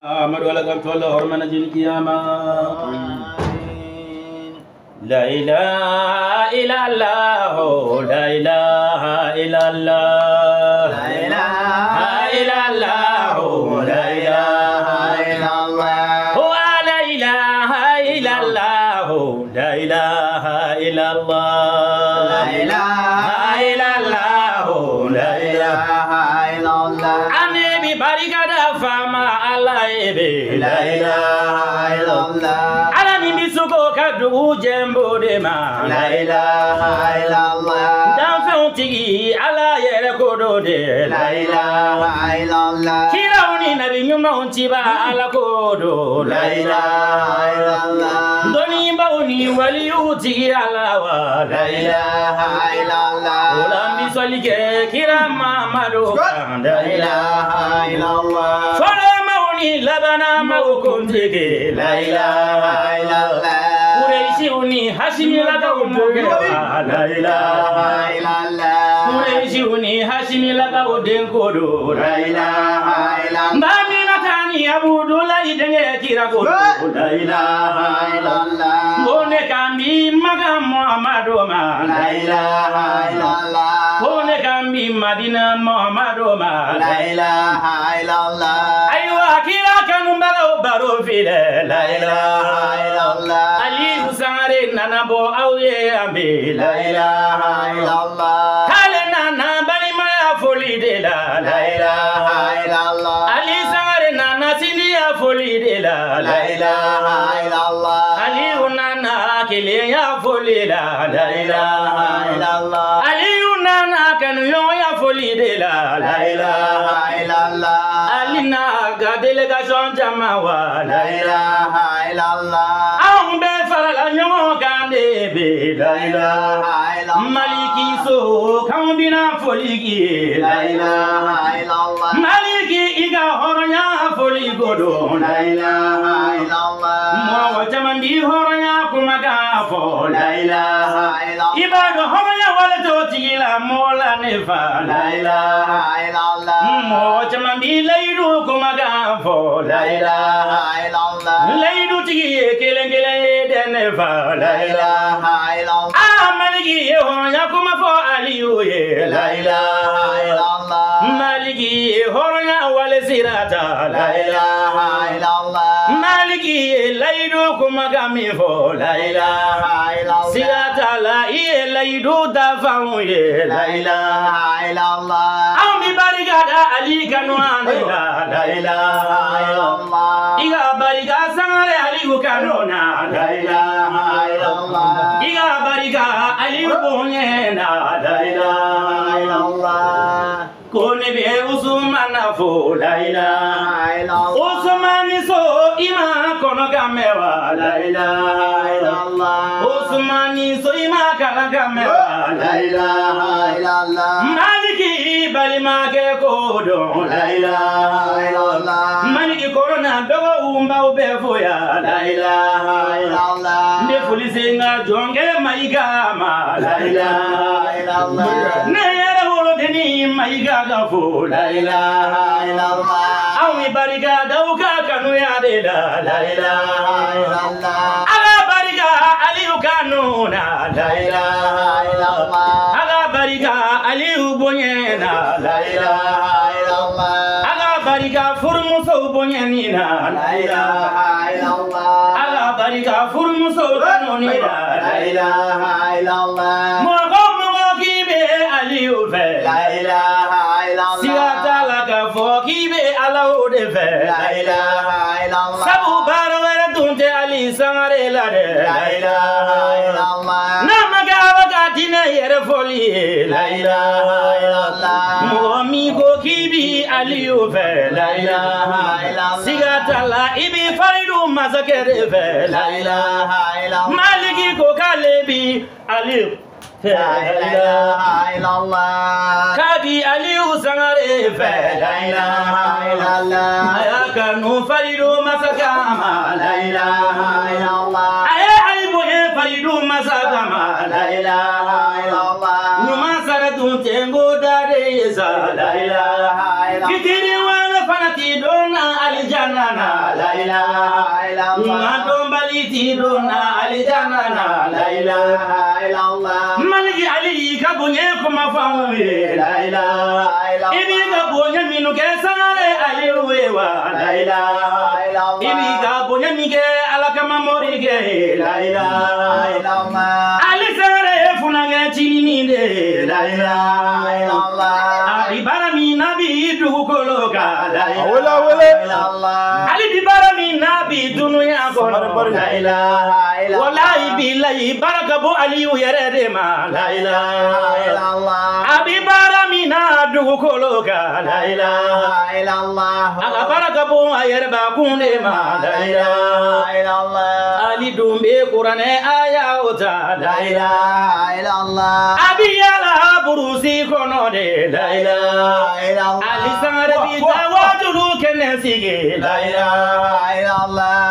أمر ولا كنت ولا هرمنا جل قياما لا إله إلا الله لا إله إلا الله لا إله إلا الله لا إله إلا الله هو لا إله إلا الله لا إله إلا الله لا إله إلا الله لا إله إلا الله أنا ببارك فما الله لا إله إلا الله أنا نبيسكو كدو جنبو دما لا إله إلا الله دافعتي على يركودو دي لا إله إلا الله كيروني نبي نمونتي على كودو لا إله إلا الله دوني باوني وليوتي على لا إله إلا الله ولم يصلي كرام محمد لا إله إلا الله لبنا موكنتك لا إله إلا الله قريشوني هاشمي لكودك لا إله إلا الله قريشوني هاشمي لكودك لا إله إلا الله بامينا تاني أبو دولاي دنيا لا إله إلا الله بونكامي مكام محمد لا إله إلا الله بونكامي مدينة محمد لا إله إلا الله كيرا كانوا بارو في لا إله إلا الله علي ساري ننبو أو يامي لا إله إلا الله كالنا نبني ما يفولي لا إله إلا الله علي ساري ننسيني يفولي لا إله إلا الله علي نانا كلي يفولي لا إله إلا الله علي نانا كانوا يفولي لا إله إلا الله علينا délégation jama wa la ilaha illallah àwọn be fara nyon kan de be la ilaha illallah maliki so kan bina foligi la ilaha illallah maliki iga horonya foli godo la ilaha illallah mo jama bi horonya kuma ga fo la ilaha illallah ibado horonya wala to tigila mola ne fa la ilaha illallah mo jama bi laydu kuma ga fo la ilaha illallah laydu tigi kelen den fa la ilaha illallah amaligi horonya kuma fo aliyu la ilaha illallah maliki horonya wala sirata la ilaha illallah maliki laydu kuma ga mi fo la ilaha illallah sirata la laydu da fa la ilaha illallah ami barigada ali kanwana la ilaha illallah iga bariga sangare ali kanona la ilaha illallah iga bariga ali bonyena la ilaha illallah kone be usman fo la ilaha illallah usman so ima kono gamewa la ilaha illallah usman so ima kana gamewa la ilaha illallah maliki balima ke kodo la ilaha illallah maliki corona dogo umba ube foya la ilaha illallah ne fulisenga jonge maiga ma la ilaha illallah ne yara wolo deni maiga fo la ilaha illallah awi bariga dauka kanu ya de la ilaha illallah ala bariga aliyu kanuna la ilaha illallah ala bariga aliyu bonyena la ilaha illallah ala bariga furmuso bonyenina la ilaha illallah ala bariga furmuso kanunina la ilaha illallah mogo kibe aliyu fe la ilaha siyata la ka fo kibe ala o de fe la ilaha illallah sabu barwara tunte ali sangare la de la ilaha illallah namaga wakati na yere foli la ilaha illallah momi go kibi ali o fe la ilaha illallah siyata la ibi faridu mazakere fe la ilaha illallah maliki ko kalebi ali la ilaha illallah kadi aliyu sangare fe la ilaha illallah ayakanu faridu masakama la ilaha illallah ayaibu faridu masakama la ilaha illallah nyuma saratu tengo dare za la ilaha illallah kitiri wala fanati dona alijana na la ilaha illallah Madom baliti dona alijana na la ilaha illallah Maliki ali kabunye kuma fawe la ilaha illallah Ibi kabunye minu kesare ali wewa la ilaha illallah Ibi kabunye mige alakama morige la ilaha illallah Ali sare funange chini de la ilaha illallah Ali barami nabi dukologa la ilaha illallah Ali di barami nabi dunuya kono la ilaha illallah Wallahi billahi barakabu ali yarede ma la ilaha illallah Abi barami na dukologa la ilaha illallah Aga barakabu ayerba kunde ma la ilaha illallah Ali dumbe Qur'ane aya ota la ilaha illallah Abi yala burusi kono de la ilaha illallah Ali sangare bi tawajulu kenesige la ilaha illallah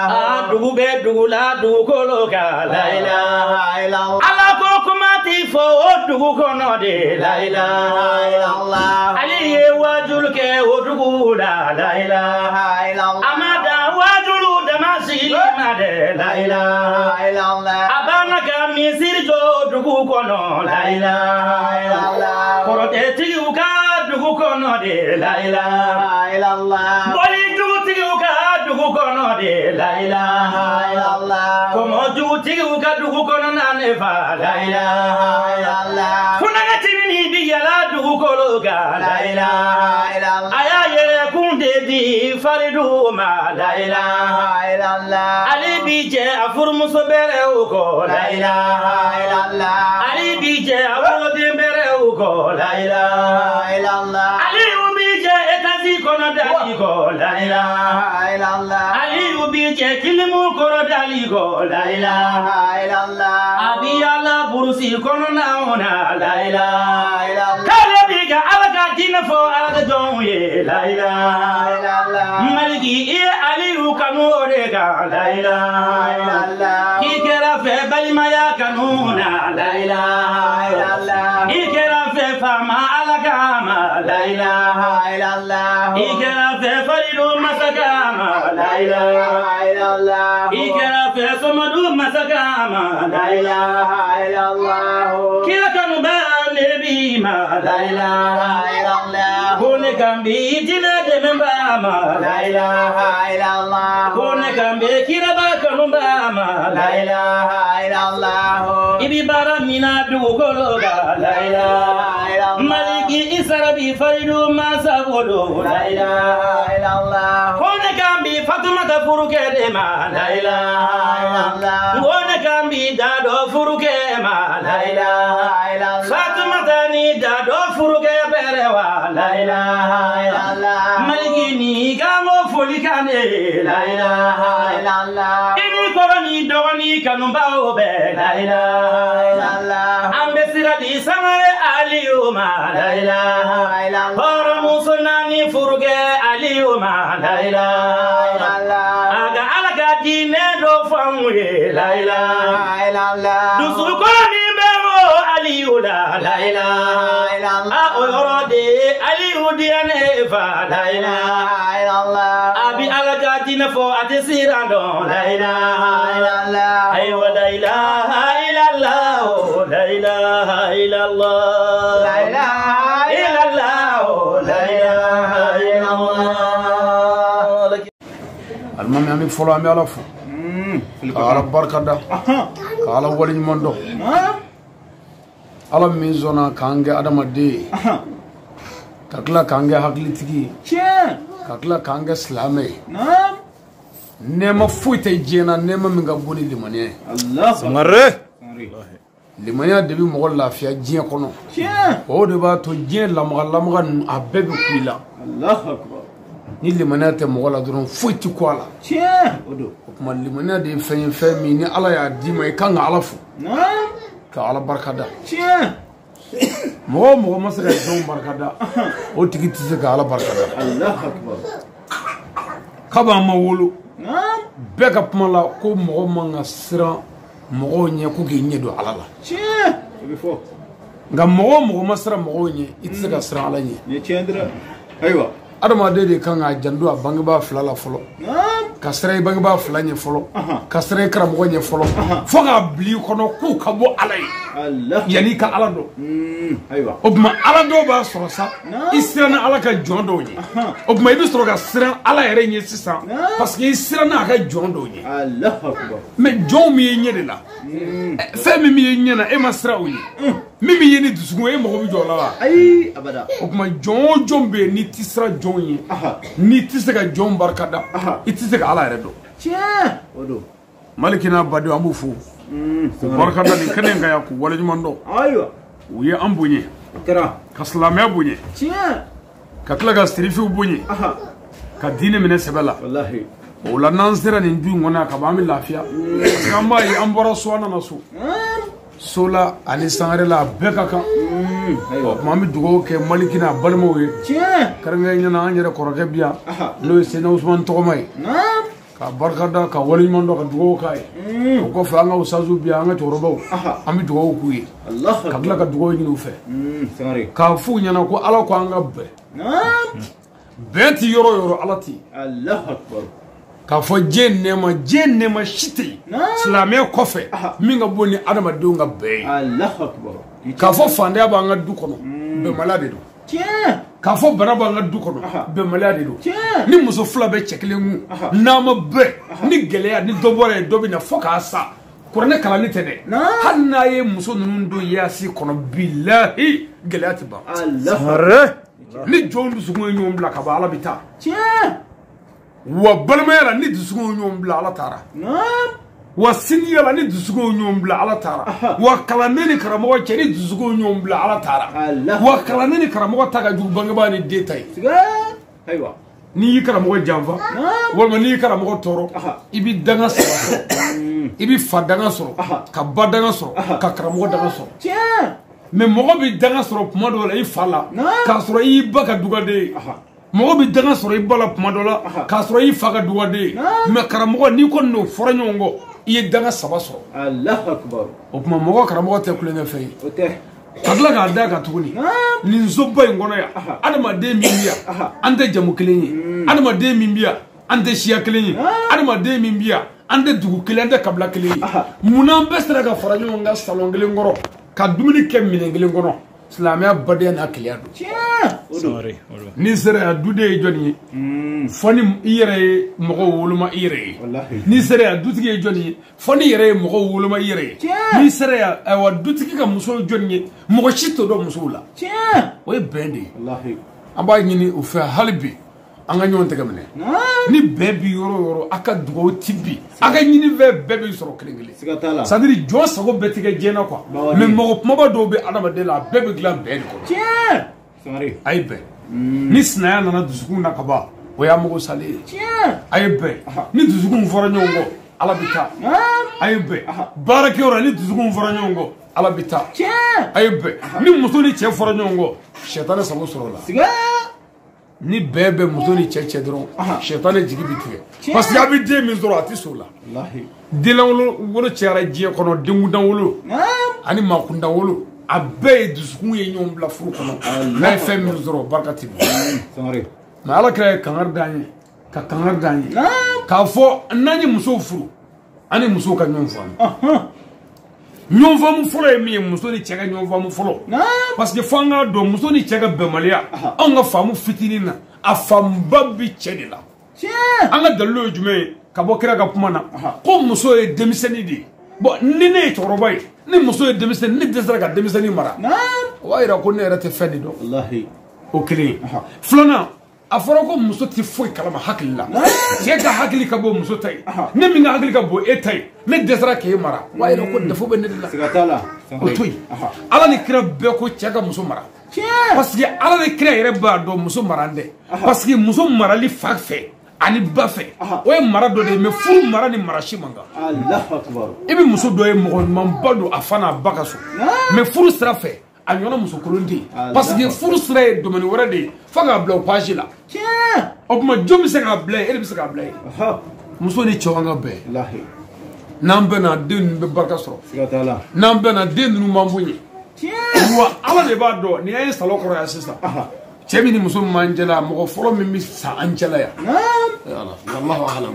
Dugube dugula dukologa la ilaha illallah Ala ko kumati fo dugu kono de la ilaha illallah Ali wajul ke odugula la ilaha illallah Amada wajulu damasi made la ilaha illallah Abana kami sirjo dugu kono la ilaha illallah Korote tiguka dugu kono de la ilaha illallah Boli dugu tiguka dugu kono de la ilaha illallah Komo dugu tiguka dugu kono nanefa la ilaha illallah Funanga tini biyala dugu kologa la ilaha illallah Aya yere kunde di faridu ma la ilaha illallah Ali bije afur musobere uko la ilaha illallah Ali bije afur dembere uko la ilaha illallah Ali ubije etazi kono dali ko la ilaha illallah Ali ubije kilimu kono dali ko la ilaha illallah Abi ala burusi kono naona la ilaha illallah Kale biga alaga dinafo alaga donye la ilaha illallah Maliki Ali ukanu orega la ilaha illallah Kikera fe balimaya kanuna la ilaha illallah Ikera fe fama alakama la ilaha illallah Ikera fe faridu masakama la ilaha illallah Ikera fe somadu masakama la ilaha illallah Kira kanu ba nebi ma la ilaha illallah Kone kambi jina de memba ma la ilaha illallah Kone kambi kira ba kanu ba ma la ilaha illallah Ibi bara mina dukologa la ilaha illallah Maliki isarabi faridu masabodo la ilaha illallah Kone kambi fatuma ta furuke de ma la ilaha illallah Kone kambi dado furuke ma la ilaha illallah Fatuma tani dado furuke berewa la ilaha illallah Maliki ni kamo fulikane la ilaha illallah Ini koroni dogoni kanumba obe la ilaha illallah Ambesira di sangare aliyuma la ilaha illallah Horo musunani furuke aliyuma la ilaha illallah Aga alaga dine do famwe la ilaha illallah Dusu koroni bemo aliyula la ilaha illallah Oyorode aliyudiane fa la ilaha illallah Abi alaga dine fo atesirando la ilaha illallah Aywa la ilaha illallah La ilaha illallah La ilaha illallah La ilaha illallah Almami ami folo ami alafu Ala barkada Ala wali mondo Ala mizona kange adama de Kakla kange haglitigi Kakla kange slame Nema fuite jena nema minga boni limane Allah Samare limanya debi mo lafiya jiya kono o de ba to jiya lamga abebe kuila Allahu akbar ni limanya te mo la duron fuiti kwala odo kuma limanya de fen mi ni ala ya di mai kan alafu ka ala barkada mo masaka don barkada o tigiti se ka ala barkada Allahu akbar kaba ma wolo beka pumala ko mo manga sira mo nye ku gi nyedo alala before nga mo masra mo nye itse ka sira ala nye ne chendra aywa adama de kan a jandu a bangi ba flala folo kasra ibanga fulanye folo kasra karamogo nye folo foga bli kono ku kabo alay Allah yani ka alado aywa obma alado ba sorosa isirana alaka jondo nye obma ibi soroga siran ala yere nye sisa parce que isirana aka jondo nye Allah akbar mais jon mi nye de la fe mi nye na e masra uyi mimi yeni dusugo e mo bi jola ay abada obma jon jombe ni tisra jonyi ni tisega jon barkada itisega ala yere do tiens odo malikina badu amufu barkada ni kenen ga yaku wala jumando aywa uye ambunye kara kaslamya bunye tiens ka tila ga strifi bunye ka dine mine sebela wallahi wala nansira ni ndu ngona ka ba mi lafiya kamba yi ambora suwana nasu sola ani sangare la beka kan mami dugo ke malikina balmo we tiens karanga nyana anyere koroke biya no sena usman togomay ka barkada ka wali mondo ka dugo kay ko fa nga usazu biya nga torobo ami dugo ku yi Allah ka bla ka dugo ni ufe sangare ka fu nyana ko ala ko anga be beti yoro alati Allah akbar ka fo jenne ma shiti islamé kofe minga boni adama dunga be Allah akbar ka fo fande ba nga du kono be malade do tiens ka fo bana ba nga du kono be malade do ni muso fula be cheklengu na ma be ni geleya ni dobore dobi na fo ka sa korne kala ni tene hanna ye muso nunu do yasi kono billahi geleya tiba Allah ni jondu sugo nyom bla ka ba ala bita tiens wa balmayala ni dusugo nyom bla ala tara wa siniyala ni dusugo nyom bla ala tara wa kalaneni karamo cheri dusugo nyom bla ala tara wa kalaneni karamo taga ju bangaba ni detay aywa ni karamo janva wala ni karamo toro ibi danga soro ibi fadanga soro ka badanga soro ka karamo danga soro tiens mais mogo bi danga soro kuma do la ifala ka soro i baka dugade mogo bi danga soro i bala kuma do la ka soro i faga dugade mais karamo ni ko no foro nyongo i danga saba soro Allah akbar o kuma mogo karamo te kulenga fay ote kadla ga da ka tuguni ni nzoba ngono ya adama de mimbiya ande jamu kelenyi adama de mimbiya ande shiya kelenyi adama de mimbiya ande dugu kelen ande kabla kelenyi munan besra ga foro nyonga salon gelen ngoro ka dumuni ke minengelen kono islamia bade na kliyado sorry ni sere dude joni foni yere mogo wuluma yere wallahi ni sere dutigi joni foni yere mogo wuluma yere ni sere wa dutigi ka muso joni mogo shito do musula o bende wallahi amba nyini u fa halbi anga nyon tegamne ni bebi yoro aka dugo tibi aka nyini bebi soro klingeli sigatala sadiri jo sago betige jena quoi mais mogo maba do be adama de la bebi glam be ko tiens sangare aybe ni snaya nana dusukun na kaba o ya mogo sale tiens aybe ni dusukun fora nyongo ala bita aybe barake ora ni dusukun fora nyongo ala bita tiens aybe ni musoni che fora nyongo shetane sabo soro la siga ni bebe musoni che dron shetane jigi bitige parce que abi de min zoro ati sola wallahi dilawolo wolo chara je kono dingudan wolo ani makunda wolo abe dusukun ye nyom bla furu kono na fe min zoro barkati sangare ma ala kra kangar danye ka kangar danye ka fo nani muso furu ani muso ka nyom fam nyom fam folo e mi muso ni chega nyom fam folo parce que fanga do muso ni chega be malia on ga famu fitinina afam babbi chedila anga dallo jume ka bo kira ga kuma na ko muso e demiseni di bo ni ne torobai ni muso e demiseni ni desra ga demiseni mara wa ira ko ne rate fedi do wallahi o kile flana aforo ko muso ti foi kalama hakilla je ka hakili ka bo muso tai ne mi nga hakili ka bo etai ne desra ke mara wa ira ko defo be ne la sigatala o toy ala ni kira be ko chega muso mara parce que ala ni kira ire ba do muso marande parce que muso marali fa fe ani bafe o ye mara do de me furu mara ni marashi manga Allah akbar ibi muso do ye mogo man bado afana bakaso me furu sira fe a ñono muso kolonti parce que furu sira ye domaine wara de fa ga bla page la o kuma jomi se ga bla e bi se ga bla muso ni chawanga be wallahi nambe na den be barka soro sigatala nambe na den nu mambunye wa ala de ba do ni ay salo ko ya sista chebi ni muso manjela mo folo mi sa anjela ya Allah wallahu a'lam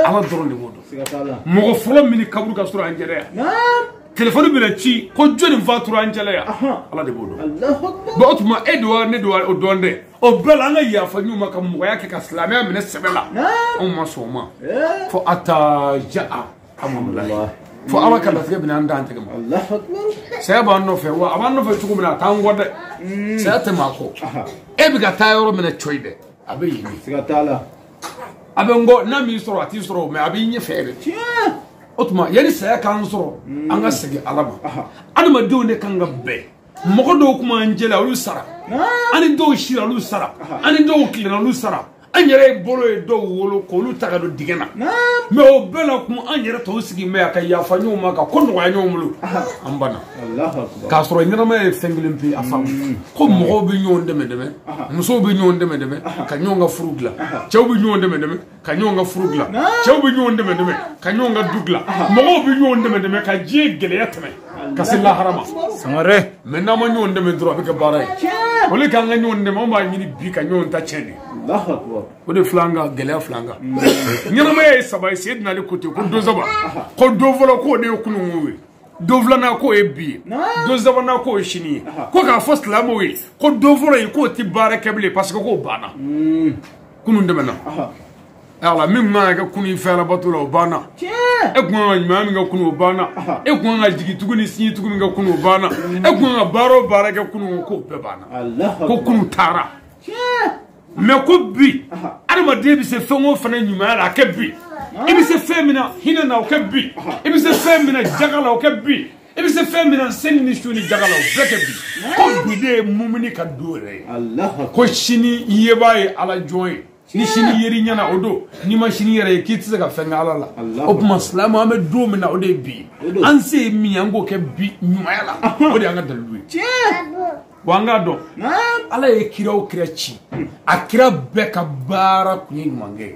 ala dɔrɔn de b'o dɔn mɔgɔ fɔlɔ min kaburu ka sɔrɔ an jɛlɛ yan téléphone bɛna ci ko jɔnni fatura an jɛlɛ yan ala de b'o dɔn bon o tuma e don wa ne don wa o dɔn dɛ o bɛɛ la an ka yafa ɲɔgɔn ma ka mɔgɔya kɛ ka silamɛya minɛ sɛbɛ la anw ma sɔn o ma fo ata jaa amamulayi fo ala ka latigɛ bɛna an dan tigɛ ma saya b'an nɔfɛ wa a b'an nɔfɛ cogo min na a t'an kɔ dɛ saya tɛ maa kɔ e bɛ ka taa yɔrɔ minɛ coyi dɛ a bɛ yen a bɛ n kɔ n'a m'i sɔrɔ a t'i sɔrɔ mɛ a b'i ɲɛfɛ dɛ o tuma yanni saya k'an sɔrɔ an ka segin ala ma adamadenw de kan ka bɛn mɔgɔ dɔw kuma an jɛla olu sara ani dɔw sira olu sara ani dɔw kilenna olu sara an yɛrɛ bolo ye dɔw wolo k'olu ta ka don dingɛ na mɛ o bɛɛ la kuma an yɛrɛ tɔw sigi mɛ a ka yafa ɲɔgɔn ma ka ko nɔgɔya ɲɔgɔn bolo an banna k'a sɔrɔ ɲɛnamaya ye fɛn kelen pe a faamu ko mɔgɔw bɛ ɲɔgɔn dɛmɛ musow bɛ ɲɔgɔn dɛmɛ ka ɲɔgɔn ka furu dilan cɛw bɛ ɲɔgɔn dɛmɛ ka ɲɔgɔn ka furu dilan cɛw bɛ ɲɔgɔn dɛmɛ ka ɲɔgɔn ka du dilan mɔgɔw bɛ ɲɔgɔn dɛmɛ ka diɲɛ gɛlɛya tɛmɛ ka se lahara ma sangare mɛ n'an ma ɲɔgɔn dɛmɛ dɔrɔn a bɛ kɛ baara ye o de k'an ka ɲɔgɔn dɛmɛ anw b'a ɲini bi ka ɲɔgɔn ta tiɲɛ de o de filan kan gɛlɛya filan kan ɲɛnamaya ye saba ye Seydina Ali ko ten ko don saba ko don fɔlɔ k'o de ye kununko ye don filanan k'o ye bi ye don sabanan k'o ye sini ye ko k'a fɔ silamɛw ye ko don fɔlɔ ye k'o tɛ baara kɛ bilen parce que k'o banna kunun tɛmɛna ala min man ka kɛ kunun fɛn alabato la o banna e kun ka ɲuman min kɛ kunun o banna e kun ka jigi tugun ni sini tugun min kɛ kunun o banna e kun ka baara o baara kɛ kunun k'o bɛɛ banna ko kunun taara mɛ ko bi adamaden bɛ se fɛn o fɛn ɲumanya la a kɛ bi i bɛ se fɛn min na hinɛ na o kɛ bi i bɛ se fɛn min na jaga la o kɛ bi i bɛ se fɛn min na seli ni su ni jaga la o bɛɛ kɛ bi ko bi de ye mumuni ka don yɛrɛ ye ko sini yebaa ye ala jɔn ye ni sini yeri ɲɛna o don n'i ma sini yɛrɛ ye k'i tɛ se ka fɛn kɛ ala la o tuma silamɛ an bɛ don min na o de ye bi an se ye min ye an k'o kɛ bi ɲumanya la o de y'an ka dalilu ye wa an k'a dɔn ala ye kira o kira ci a kira bɛɛ ka baara kun ye ɲumankɛ ye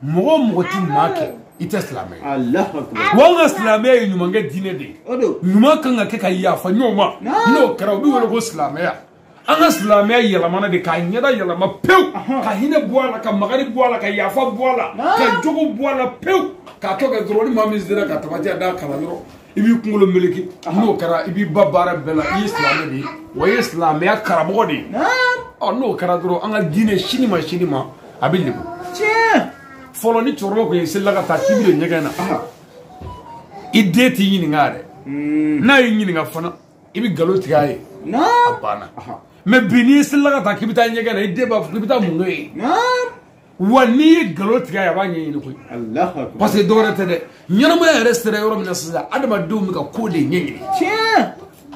mɔgɔ o mɔgɔ tɛ maa kɛ i tɛ silamɛ ye wa an ka silamɛya ye ɲumankɛ diinɛ de ye ɲuman kan ka kɛ ka yafa ɲɔgɔn ma n'o kɛra o bɛ wele ko silamɛya an ka silamɛya yɛlɛmana de k'a ɲɛda yɛlɛma pewu ka hinɛ bɔ a la ka magari bɔ a la ka yafa bɔ a la ka jogo bɔ a la pewu k'a kɛ ka dɔrɔn ni maa min sera ka tamati d'a kan dɔrɔn i b'i kunkolo meleke n'o kɛra i b'i ba baara bɛɛ la i ye silamɛ de ye wa i ye silamɛya karamɔgɔ de ye n'o kɛra dɔrɔn an ka diinɛ sini ma a bɛ lebu fɔlɔ ni cɛkɔrɔba kun ye selila ka taa k'i bɛ don ɲɛgɛn na i den t'i ɲininka dɛ n'a y'i ɲininka fana i bɛ nkalon tigɛ a ye a banna mɛ bi n'i ye selila ka taa k'i bɛ taa ɲɛgɛn na i den b'a fɔ k'i bɛ taa mun kɛ yen wa n'i ye nkalon tigɛ a ye a b'a ɲɛɲini koyi parce que dɔwɛrɛ tɛ dɛ ɲɛnamaya yɛrɛ sera yɔrɔ min na sisan adamadenw bɛ ka ko de ɲɛɲini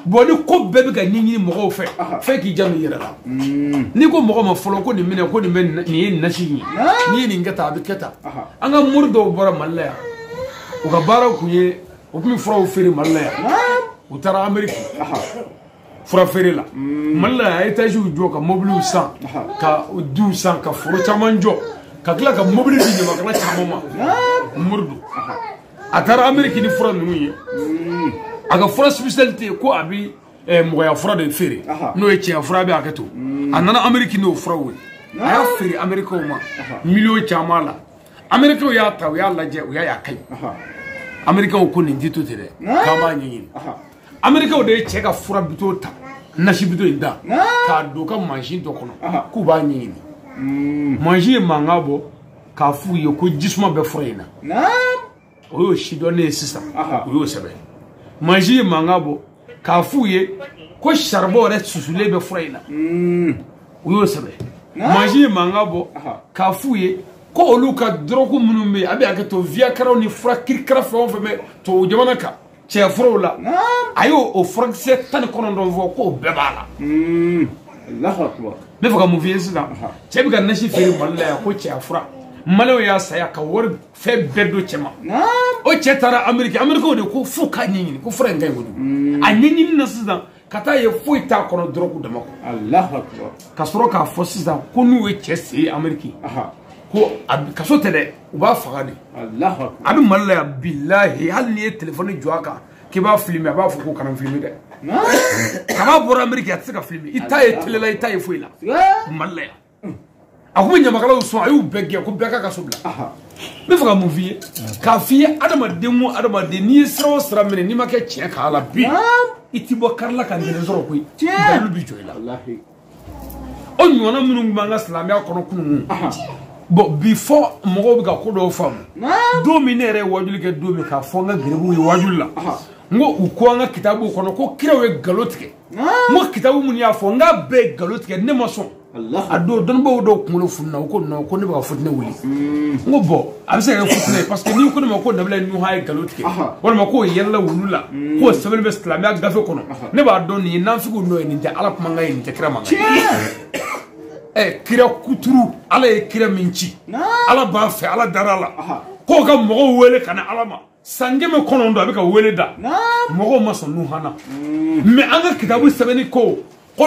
bon ni ko bɛɛ bɛ ka ɲɛɲini mɔgɔw fɛ fɛn k'i janto i yɛrɛ la n'i ko mɔgɔ ma fɔlɔ ko nin minɛ ko nin ye nasi ye n'i ye nin kɛ tan a bɛ kɛ tan an ka mori dɔw bɔra mali la yan u ka baaraw kun ye u tun bɛ furaw feere mali la yan u taara ameriki fura feere la mali la yan etaziw jɔ ka mobiliw san ka duw san ka foro caman jɔ ka tila ka mobili di ɲamakala caman ma mori don a taara ameriki ni fura ninnu ye a ka fura spécialité ko a bɛ mɔgɔya fura de feere n'o ye tiɲɛ fura bɛ hakɛ to a nana ameriki n'o furaw ye a y'a feere amerikaw ma miliyɔn caman la amerikaw y'a ta u y'a lajɛ u y'a ka ɲi amerikaw ko nin tɛ to ten dɛ k'an b'a ɲɛɲini amerikaw de ye cɛ ka fura bito ta nasi bito in da k'a don ka mansin dɔ kɔnɔ k'u b'a ɲɛɲini mansin ye mankan bɔ k'a f'u ye ko jisuma bɛ fura in na o y'o si dɔnnen ye sisan o y'o sɛbɛn mansin ye mankan bɔ k'a f'u ye ko saribɔn yɛrɛ susulen bɛ fura in na o y'o sɛbɛn mansin ye mankan bɔ k'a f'u ye ko olu ka dɔrɔgu minnu bɛ yen a bɛ hakɛ to viakaraw ni fura kirikara fɛn o fɛn bɛ tubabu jamana kan cɛ furaw la a y'o furakisɛ 19 fɔ k'o bɛɛ b'a la n bɛ fɛ ka mun f'i ye sisan cɛ bɛ ka nasi feere mali la yan ko cɛya fura maliyɛnw y'a saya ka wari fɛn bɛɛ don cɛ ma o cɛ taara amerikaw de ko f'u k'a ɲɛɲini ko fura in ka ɲi kojugu a ɲɛɲini na sisan ka taa ye foyi t'a kɔnɔ dɔrɔgu dama kɔ ka sɔrɔ k'a fɔ sisan ko n'u ye cɛ se ameriki ko kaso tɛ dɛ u b'a faga de a bɛ mali la yan bilahi hali n'i ye telefɔni jɔ a kan k'i b'a filime a b'a fɔ ko kana filime dɛ kaba bɔra ameriki a tɛ se ka filime i t'a ye tele la i t'a ye foyi la mali la yan aku nyamakala so ayu bege ko beka ka sobla me faga mu vie ka fie adama demu adama de ni sro sra mene ni make che ka ala bi itibo karla kan de zoro ko dalu bi joila wallahi on wona munu manga islamia kono kunu bo before mo go ga ko do fam do mi nere wajul ke do mi ka fonga grebu wajul la ngo uko nga kitabu kono ko kirewe galotike mo kitabu mun ya fonga be galotike ne maso Allah ado don bo do kulo funna ko no ko ne ba futne wuli ngo bo abse ga futne parce que ni ko ne ko dabla ni hay galotike wala ma ko yella wulula ko sebel be islamia gafe kono ne ba do ni nan figu no ni ja ala kuma ngai ni te kira manga kira kuturu ala e kira minci ala ba fe ala darala ko ga mo wele kana ala ma sange me kono ndo abika wele da mo ma so nu hana me anga kitabu sebeni ko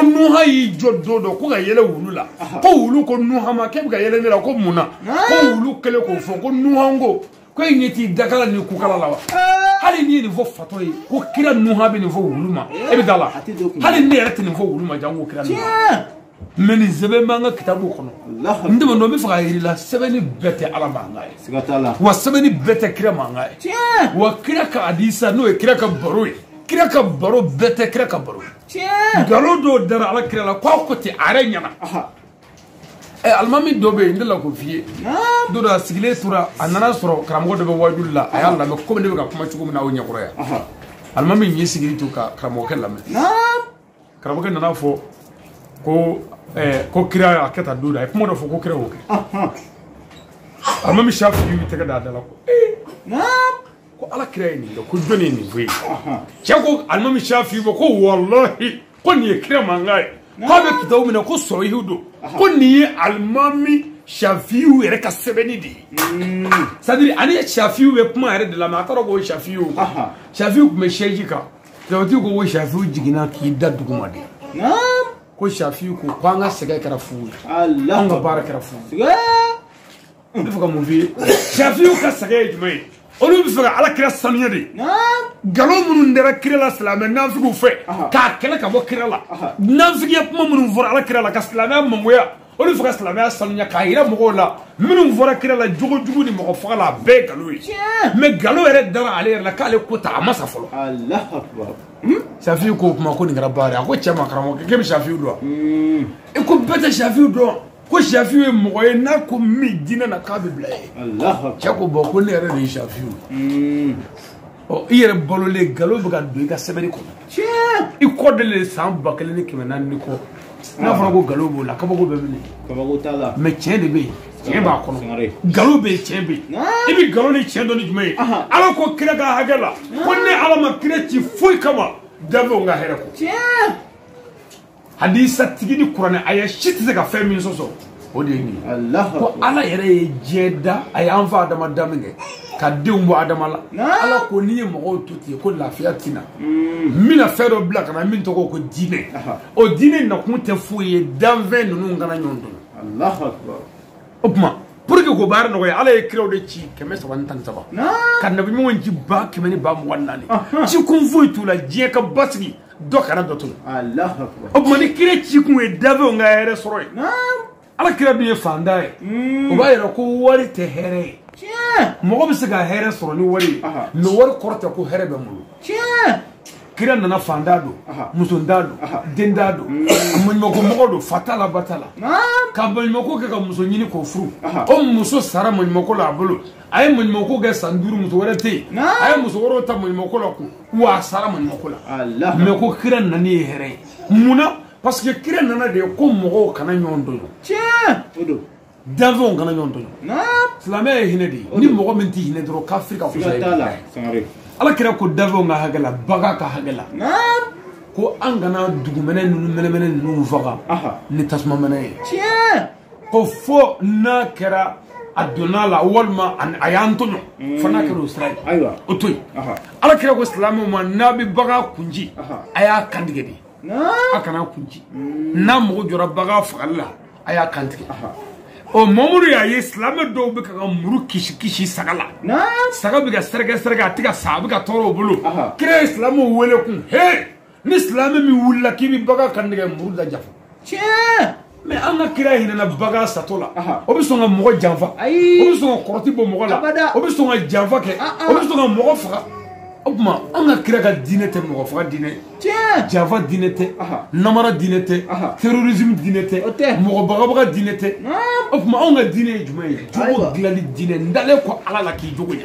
nu hayi joddo do ko ga yele wulula ko wulu ko nu hama ke ga yele nira ko muna ko wulu kele ko fo ko nu hango ko nyeti dakala ni ku kala lawa hali ni vo fato yi ko kira nu ha be ni vo wuluma e be dala hali ni rete ni vo wuluma jango kira ni meni zebe manga kitabu kono ndimo no be faga yirila sebeni bete ala manga sigatala wa sebeni bete kira manga wa kira ka hadisa no e kira ka baro bete kira ka baro galo do dara ala kira la ko ti arenya na almami dobe ndela ko fiye do da sigile tura anana soro karamo do be wajulla ayalla me ko be ka kuma ci ko na wonya ko ya almami nyi sigile to ka karamo ke lamme karamo ke nana fo ko kira aketa duda e kuma do fo ko kira woke almami shafi yu te ka da dala ko ko ala kira ni ko joni ni wi chako almami shafi ko wallahi ko ni kira mangai ko be kitabu mina ko so yudo ko ni almami shafi yu ere ka sebeni di sadiri ani shafi yu be kuma ere de la mataro ko shafi yu me sheji ka zawti ko wo shafi yu jigina ki daddu kuma di ko shafi ko kwanga sega kara fu Allah nga baraka fu ndifuka mu vi shafi ka sega jumai olu bi faga ala kira samiya de galo munu ndera kira la salama na figu fe ka kala ka bo kira la na figi kuma munu vora ala kira la ka salama mongoya olu faga salama samiya ka ira mo la munu vora kira la jugo ni mo faga la be galo yi me galo ere dara ale la ka le ko ta amasa folo Allah akbar shafi ko kuma ko ni garabare ko chama karamo ke mi shafi do e ko beta shafi do ko shafi mo e na ko mi dina na ka bibla Allah chako bo ko ne re shafi o ire bolole galo buga do ka seberi ko i ko de le sam bakele ni kimena ni ko na fara ko galo bo la ka bo be ni ka bo tala me chen de be chen ba ko galo be chen be e bi galo ni chen do ni jume ala ko kira ga hagala ko ne ala ma kira ci foi kama davo nga here ko hadisa tigini qur'an aya shit ka femi soso o de ni Allah ko ala yere jeda ay anfa adama daminge ka dembo adama la ala ko ni mo tuti ko lafiya tina mina fero black na min to ko dine o dine na ko te fuye dan 20 nunu ngana nyondo Allah akbar opma pour que ko bar no ala e krew de ci keme so wantan saba kan na bi mo wonji ba keme ni ba mo wannani ci kun fuy tula je ka basgi do kana do tun Allah akbar opma ni kire ci kun e davo nga here soroy ala kira bi fanda o ba yero ko wari te here mo ko bisaga here soro ni wari no wari korte ko here be mulu kira nana fandado musondado dendado amonimoko mokodo fatala batala ka monimoko ke ka muso nyini ko furu o muso sara monimoko la bolo ay monimoko ge sanduru muso werete ay muso woro ta monimoko la ko wa sara monimoko la Allah me ko kira nani here muna parce que kira nana de ko mogo kana nyondo odo davon kana nyondo islamé hinedi ni mogo menti hinedro ka afrika ko sai ala kira ko davo nga hagala baga ka hagala ko angana dugumene nunu faga ni tasma mene ko fo na kira adonala walma an ayantono fana kiro israel aywa otoy ala kira ko islamu ma nabi baga kunji aya kandigedi akana kunji na mo jora baga fagalla aya kandige o momuru ya islam do be ka muru kishi sagala saga biga serga tiga sabu ka toro bulu kire islam wele kun he ni islam mi wulla ki bi baga kan diga muru da jafu mais an ka kira hinɛna baga sato la o bɛ sɔn ka mɔgɔ janfa o bɛ sɔn ka kɔrɔti bɔ mɔgɔ la o bɛ sɔn ka janfa kɛ o bɛ sɔn ka mɔgɔ faga o tuma an ka kira ka diinɛ tɛ mɔgɔ faga diinɛ janfa diinɛ tɛ namara diinɛ tɛ terrorisme diinɛ tɛ mɔgɔ bagabaga diinɛ tɛ o tuma anw ka diinɛ ye jumɛn ye jogo dilanni diinɛ n dalen kɔ ala la k'i jogo ɲɛ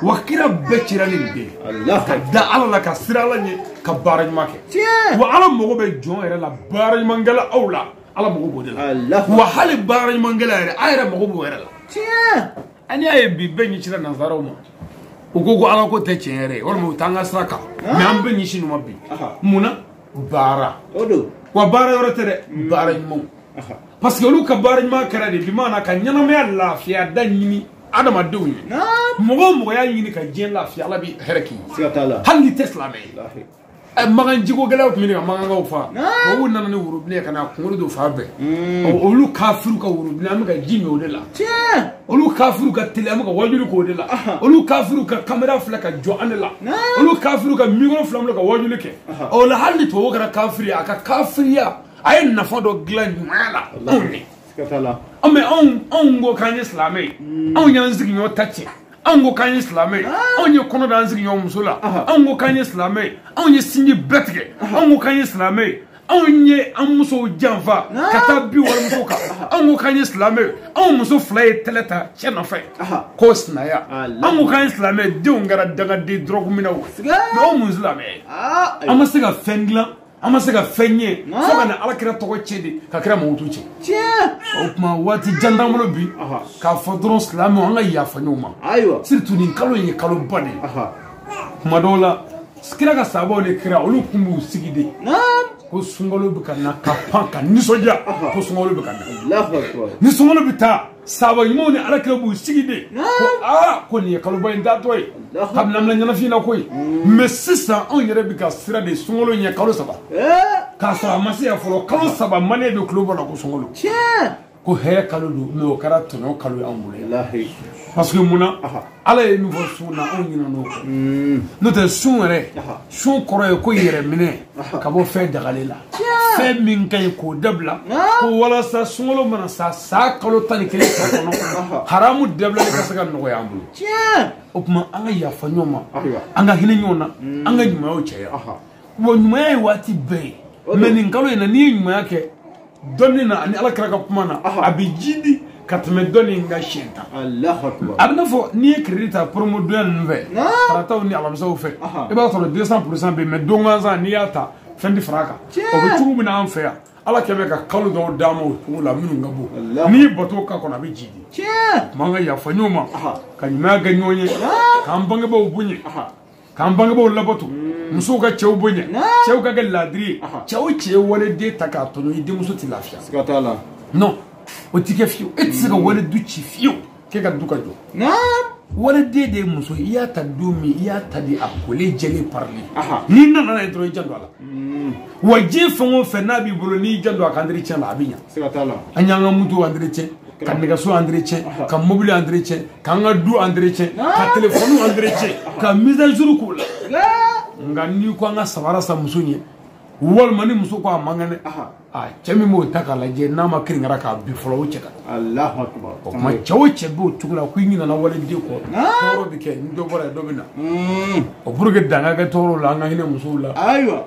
wa kira bɛɛ cira ni nin bɛɛ ye ka da ala la ka sira ala ɲɛ ka baara ɲuman kɛ wa ala mago bɛ jɔn yɛrɛ la baara ɲumankɛla aw la ala mago b'o de la wa hali baara ɲumankɛla yɛrɛ a yɛrɛ mago b'o yɛrɛ la ani y'a ye bi bɛɛ ɲɛsira nanzaraw ma u ko ala ko tɛ tiɲɛ yɛrɛ ye walima u t'an ka sira kan mais an bɛɛ ɲɛsin ɲuman bi munna baara wa baara yɔrɔ tɛ dɛ baara ɲumanw parce que olu ka baara ɲuman kɛra de bi maana ka ɲɛnamaya lafiya da ɲini adamadenw ye mɔgɔ o mɔgɔ y'a ɲini ka diɲɛ lafiya ala bɛ hɛrɛ k'i ye hali n'i tɛ silamɛ ye magan jiko gɛlɛyaw tun bɛ ka magankaw fa olu nana ni worobinɛ ka na kunkolo don fan bɛɛ olu kafiru ka worobinɛ an bɛ ka ji min o de la olu kafiru ka tele an bɛ ka wajuli k'o de la olu kafiru ka kamera filɛ ka jɔ an de la olu kafiru ka mikoro fila filɛ ka wajuli kɛ o la hali ni tubabu kɛra kafiri a ka kafiriya a ye nafa dɔ dilan ɲumanya la anw ye mais anw ko k'an ye silamɛ ye anw y'an sigiɲɔgɔn ta tiɲɛ anw ko k'an ye silamɛ ye anw ye kɔnɔ da an sigiɲɔgɔn muso la anw ko k'an ye silamɛ ye anw ye sinji bɛɛ tigɛ anw ko k'an ye silamɛ ye anw ye an musow janfa ka taa bi walimuso kan anw ko k'an ye silamɛ ye anw muso fila ye tɛlɛ ta cɛ nɔfɛ k'o sinaya anw ko k'an ye silamɛ ye denw kɛra dangaden dɔrɔgu minɛw mais anw mun silamɛ ye an ma se ka fɛn dilan an ma se ka fɛn ye fo ka na ala kira tɔgɔ tiɲɛ de ka kira mamutu tiɲɛ o tuma waati jan t'an bolo bi k'a fɔ dɔrɔn silamɛw an ka yafa ɲɔgɔn ma surtout nin kalo in ye kaloba de ye kuma dɔw la kira ka sahabaw ni kira olu tun b'u sigi de ko sunkalo bɛ ka na ka pan ka nisɔndiya ko sunkalo bɛ ka na ni sunkalo bɛ taa sahaba ɲumanw ni ala kira b'u sigi de ko ko nin ye kaloba in datɔ ye kabini an bɛna ɲɛnafin na koyi mais sisan anw yɛrɛ bɛ ka sira de sunkalo ɲɛ kalo 3 k'a sɔrɔ a ma se yan fɔlɔ kalo 3 maliyɛn bɛ tulo bɔ la ko sunkalo ko hɛrɛ kalo don mais o kɛra tɔɲɔ kalo ye anw bolo parce que munna ala ye min fɔ sun na anw ɲinɛ n'o kɔ n'o tɛ sun yɛrɛ sun kɔrɔ ye ko yɛrɛ minɛ ka bɔ fɛn dagale la fɛn min ka ɲi k'o dabila ko walasa sunkalo mana sa kalo 11 ka kɔnɔ haramu dabilali ka se ka nɔgɔya an bolo o tuma an ka yafa ɲɔgɔn ma an ka hinɛ ɲɔgɔn na an ka ɲumanyaw cɛya wa ɲumanya ye waati bɛɛ ye mais nin kalo in na n'i ye ɲumanya kɛ dɔnni na ani ala kira ka kuma na a bɛ jidi ka tɛmɛ dɔnni in ka siɲɛ tan a bɛ n'a fɔ n'i ye crédit ta promo donya ninnu fɛ farataw ni alamisaw fɛ i b'a sɔrɔ 200% bɛ yen mais don gansan n'i y'a ta fɛn tɛ fara a kan o bɛ cogo min na an fɛ yan ala kɛmɛ ka kalo dɔw d'a ma o cogo la minnu ka bon n'i ye bateau k'a kɔnɔ a bɛ jidi tuma an ka yafa ɲɔgɔn ma ka ɲumanya kɛ ɲɔgɔn ye k'an bangebaaw bonya k'an bangebaaw labato musow ka cɛw bonya cɛw ka kɛ laadiri ye cɛw cɛ waleden ta k'a tɔɲɔ i denmuso tɛ lafiya non o tɛ kɛ fiyewu e tɛ se ka waledu ci fiyewu k'e ka du ka jɔ waleden de ye muso i y'a ta don min i y'a ta de a kolen jɛlen parili n'i nana n'a ye dɔrɔn i janto a la wa diɲɛ fɛn o fɛn n'a b'i bolo n'i janto a ka entretien la a bɛ ɲa an y'an ka moto entretien ka nɛgɛso entretien ka mobili entretien k'an ka du entretien ka téléphone entretien ka mise à jour k'o la nka n'i ko an ka sabara san muso ɲɛ walima ni muso ko a man kɛnɛ cɛ min b'o ta k'a lajɛ n'a ma kirinkara k'a bi fɔlɔ o cɛ ka o tuma cɛ o cɛ b'o cogo la ko i ɲinana waliden kɔ tɔɔrɔ bɛ kɛ ni dɔ bɔra yen dɔ bɛ na o pour que dan ka kɛ tɔɔrɔ la an ka hinɛ musow la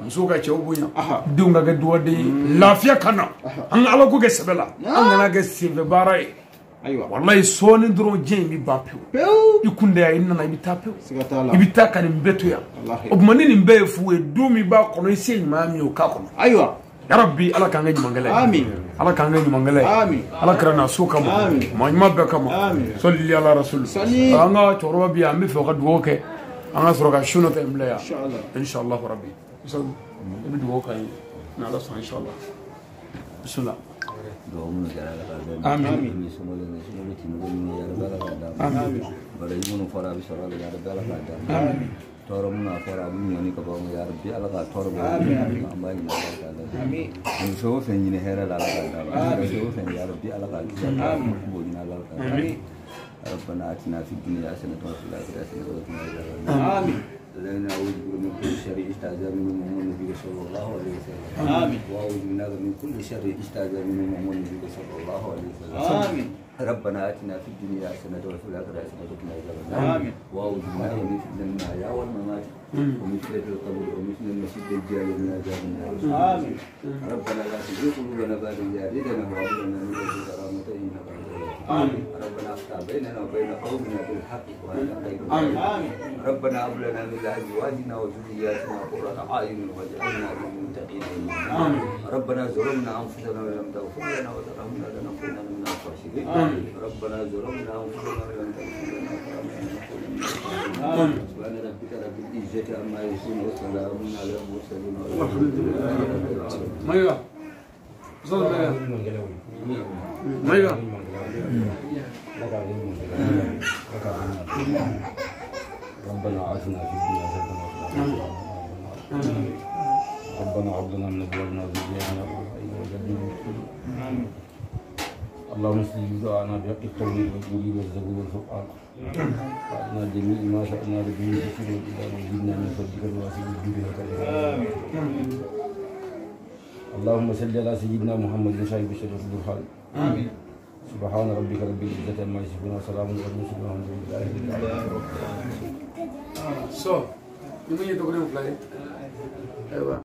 musow ka cɛw bonya denw ka kɛ duwaden ye lafiya ka na an ka ala ko kɛ sɛbɛ la an kana kɛ senfɛ baara ye wallahi sɔɔni dɔrɔn diɲɛ in bɛ ban pewu i kundaya i nana i bɛ taa pewu i bɛ taa ka nin bɛɛ to yan o tuma ni nin bɛɛ ye fu ye don min b'a kɔnɔ i se ɲuman min ye o k'a kɔnɔ yarabi ala k'an kɛ ɲumankɛla ye ala k'an kɛ ɲumankɛla ye ala kɛra na so kama maa ɲuman bɛɛ kama sɔlili ala rasulu an ka cɛkɔrɔba bi yan an bɛ fɛ ka dugawu kɛ an ka sɔrɔ ka su nɔfɛ n bila yan inshallah rabbi i bɛ dugawu k'an ye ni ala sɔnna inshallah bisimila amin tɔɔrɔ mun na fɔra a bɛ ɲɔni ka bɔ ya rabbi ala ka tɔɔrɔ bɔ an b'a ɲini ala ka ala muso o fɛn ɲini hɛrɛ la ala ka d'a ma muso o fɛn ya rabbi ala ka kisi b'o ɲini ala ka ربنا آتنا في الدنيا حسنة وفي الآخرة حسنة وقنا عذاب النار آمين اللهم نعوذ بك من كل شر استعاذ منه محمد النبي صلى الله عليه وسلم آمين وأعوذ بك من كل شر استعاذ منه محمد النبي صلى الله عليه وسلم آمين ربنا آتنا في الدنيا حسنة وفي الآخرة حسنة وقنا عذاب النار آمين وأعوذ بك من فتنة المحيا والممات ومن فتنة القبر ومن فتنة المسيح الدجال ومن عذاب النار آمين ربنا لا تزغ قلوبنا بعد إذ هديتنا وهب لنا من لدنك رحمة إنك أنت الوهاب آمين ربنا افتح بيننا وبين قومنا بالحق وأنت خير الحاكمين ربنا هب لنا من أزواجنا وذرياتنا قرة أعين واجعلنا للمتقين إماما ربنا ظلمنا أنفسنا ولم تغفر لنا وترحمنا لنكونن من الخاسرين ربنا ظلمنا أنفسنا ولم تغفر لنا وترحمنا لنكونن من الخاسرين سبحان ربك رب العزة عما يصفون وسلام على المرسلين والحمد لله رب العالمين. مايا زول مايا ربنا آتنا في الدنيا حسنة وفي الآخرة ربنا هب لنا من أزواجنا وذرياتنا قرة أعين واجعلنا للمتقين اللهم استجب دعاءنا بحق التوحيد والإنجيل والزبور والفرقان وأعطنا جميع ما شأنا به من ذكر والإله وزدنا من فضلك الواسع الجود والكرم اللهم صل على سيدنا محمد صاحب الشرف البرهان آمين سبحان ربك رب العزة عما يصفون وسلام على المرسلين والحمد لله رب العالمين. So, you mean you're going to play?